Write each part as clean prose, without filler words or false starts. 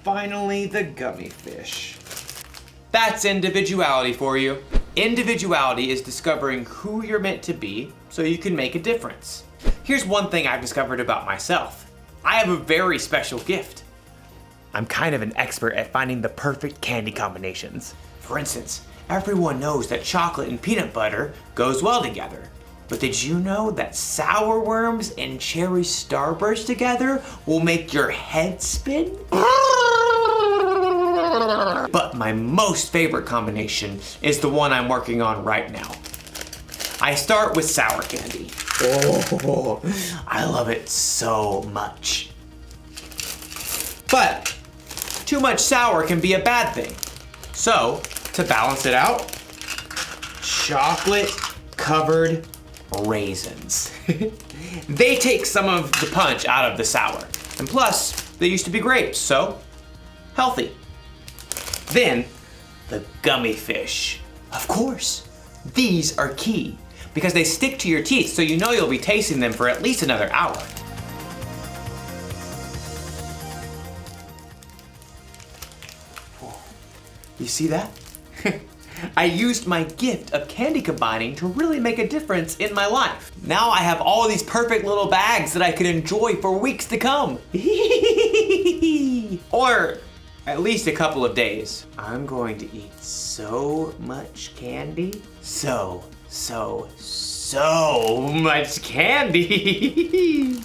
finally the gummy fish. That's individuality for you. Individuality is discovering who you're meant to be so you can make a difference. Here's one thing I've discovered about myself. I have a very special gift. I'm kind of an expert at finding the perfect candy combinations. For instance, everyone knows that chocolate and peanut butter goes well together. But did you know that sour worms and cherry starburst together will make your head spin? But my most favorite combination is the one I'm working on right now. I start with sour candy. Oh, I love it so much. But too much sour can be a bad thing. So, to balance it out, chocolate-covered raisins. They take some of the punch out of the sour. And plus, they used to be grapes, so healthy. Then, the gummy fish. Of course, these are key because they stick to your teeth, so you know you'll be tasting them for at least another hour. You see that? I used my gift of candy combining to really make a difference in my life. Now I have all these perfect little bags that I could enjoy for weeks to come. Or at least a couple of days. I'm going to eat so much candy. So much candy.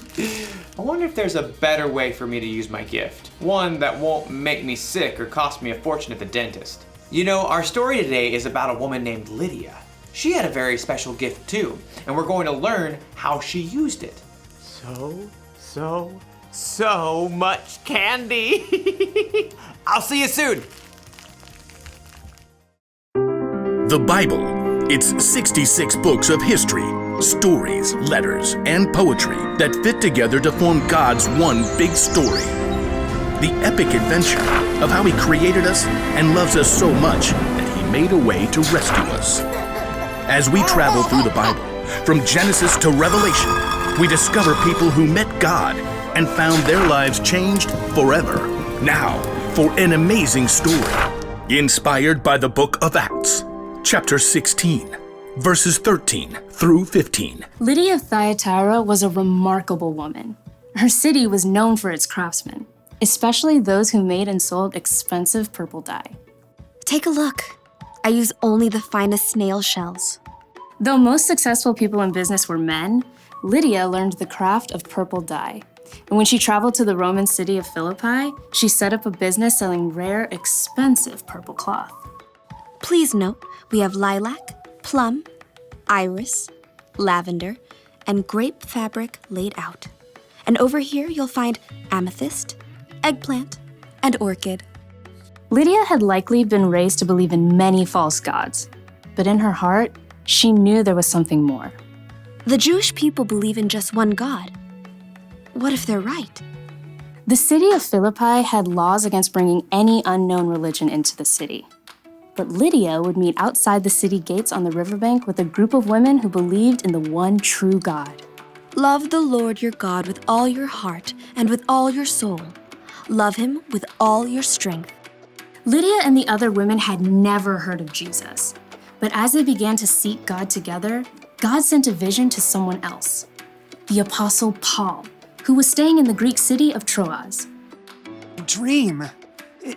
I wonder if there's a better way for me to use my gift. One that won't make me sick or cost me a fortune at the dentist. You know, our story today is about a woman named Lydia. She had a very special gift too, and we're going to learn how she used it. So much candy. I'll see you soon. The Bible. It's 66 books of history, stories, letters, and poetry that fit together to form God's one big story. The epic adventure of how He created us and loves us so much that He made a way to rescue us. As we travel through the Bible, from Genesis to Revelation, we discover people who met God and found their lives changed forever. Now, for an amazing story, inspired by the book of Acts, chapter 16, verses 13 through 15. Lydia Thiatara was a remarkable woman. Her city was known for its craftsmen, especially those who made and sold expensive purple dye. Take a look. I use only the finest snail shells. Though most successful people in business were men, Lydia learned the craft of purple dye. And when she traveled to the Roman city of Philippi, she set up a business selling rare, expensive purple cloth. Please note, we have lilac, plum, iris, lavender, and grape fabric laid out. And over here you'll find amethyst, eggplant, and orchid. Lydia had likely been raised to believe in many false gods, but in her heart, she knew there was something more. The Jewish people believe in just one God. What if they're right? The city of Philippi had laws against bringing any unknown religion into the city. But Lydia would meet outside the city gates on the riverbank with a group of women who believed in the one true God. Love the Lord your God with all your heart and with all your soul. Love Him with all your strength. Lydia and the other women had never heard of Jesus. But as they began to seek God together, God sent a vision to someone else, the Apostle Paul, who was staying in the Greek city of Troas. Dream.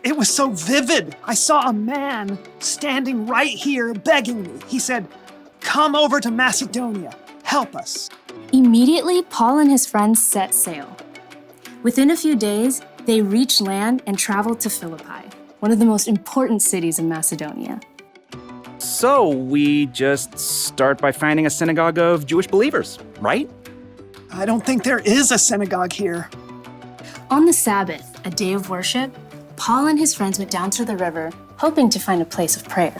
It was so vivid. I saw a man standing right here begging me. He said, "Come over to Macedonia. Help us." Immediately, Paul and his friends set sail. Within a few days, they reached land and traveled to Philippi, one of the most important cities in Macedonia. So we just start by finding a synagogue of Jewish believers, right? I don't think there is a synagogue here. On the Sabbath, a day of worship, Paul and his friends went down to the river, hoping to find a place of prayer.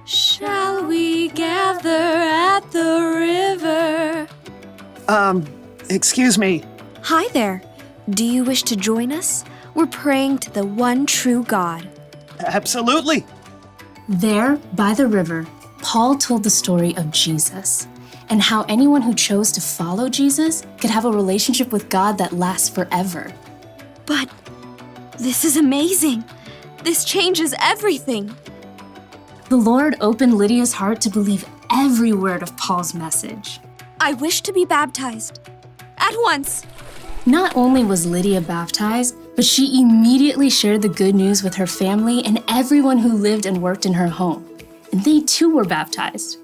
Shall we gather at the river? Excuse me. Hi there. Do you wish to join us? We're praying to the one true God. Absolutely. There, by the river, Paul told the story of Jesus and how anyone who chose to follow Jesus could have a relationship with God that lasts forever. But This is amazing. This changes everything. The Lord opened Lydia's heart to believe every word of Paul's message. I wish to be baptized. At once. Not only was Lydia baptized, but she immediately shared the good news with her family and everyone who lived and worked in her home. And they too were baptized.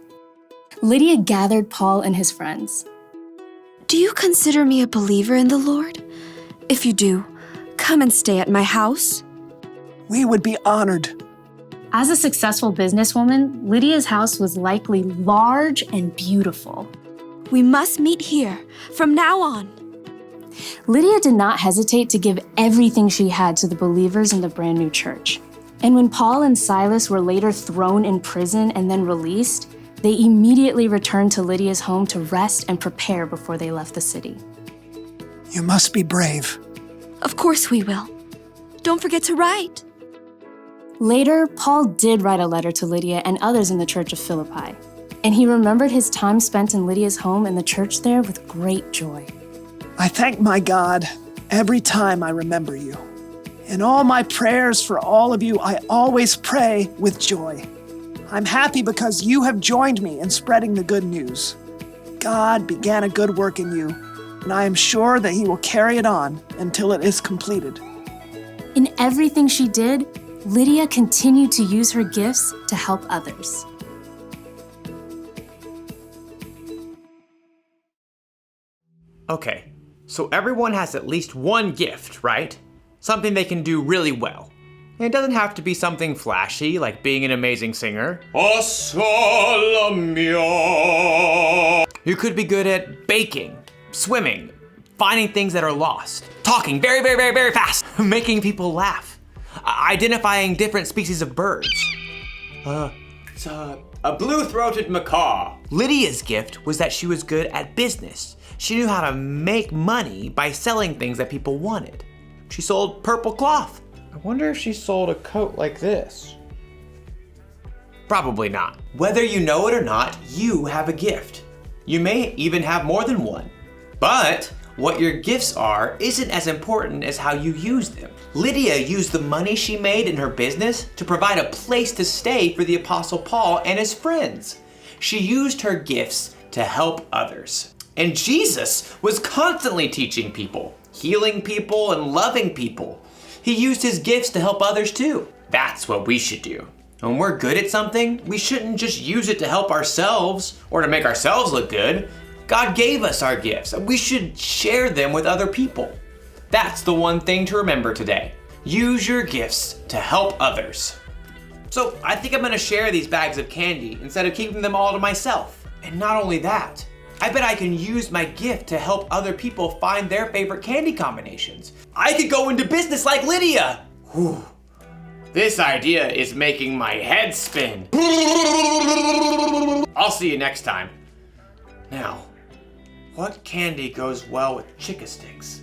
Lydia gathered Paul and his friends. Do you consider me a believer in the Lord? If you do, come and stay at my house. We would be honored. As a successful businesswoman, Lydia's house was likely large and beautiful. We must meet here from now on. Lydia did not hesitate to give everything she had to the believers in the brand new church. And when Paul and Silas were later thrown in prison and then released, they immediately returned to Lydia's home to rest and prepare before they left the city. You must be brave. Of course we will. Don't forget to write. Later, Paul did write a letter to Lydia and others in the church of Philippi, and he remembered his time spent in Lydia's home and the church there with great joy. I thank my God every time I remember you. In all my prayers for all of you, I always pray with joy. I'm happy because you have joined me in spreading the good news. God began a good work in you, and I am sure that he will carry it on until it is completed. In everything she did, Lydia continued to use her gifts to help others. Okay, so everyone has at least one gift, right? Something they can do really well. And it doesn't have to be something flashy, like being an amazing singer. You could be good at baking, swimming, finding things that are lost, talking very, very, very, very fast, making people laugh, identifying different species of birds. It's a blue-throated macaw. Lydia's gift was that she was good at business. She knew how to make money by selling things that people wanted. She sold purple cloth. I wonder if she sold a coat like this. Probably not. Whether you know it or not, you have a gift. You may even have more than one. But what your gifts are isn't as important as how you use them. Lydia used the money she made in her business to provide a place to stay for the Apostle Paul and his friends. She used her gifts to help others. And Jesus was constantly teaching people, healing people, and loving people. He used his gifts to help others too. That's what we should do. When we're good at something, we shouldn't just use it to help ourselves or to make ourselves look good. God gave us our gifts, and we should share them with other people. That's the one thing to remember today. Use your gifts to help others. So I think I'm gonna share these bags of candy instead of keeping them all to myself. And not only that, I bet I can use my gift to help other people find their favorite candy combinations. I could go into business like Lydia. Whew. This idea is making my head spin. I'll see you next time. Now, what candy goes well with Chick-a-Sticks?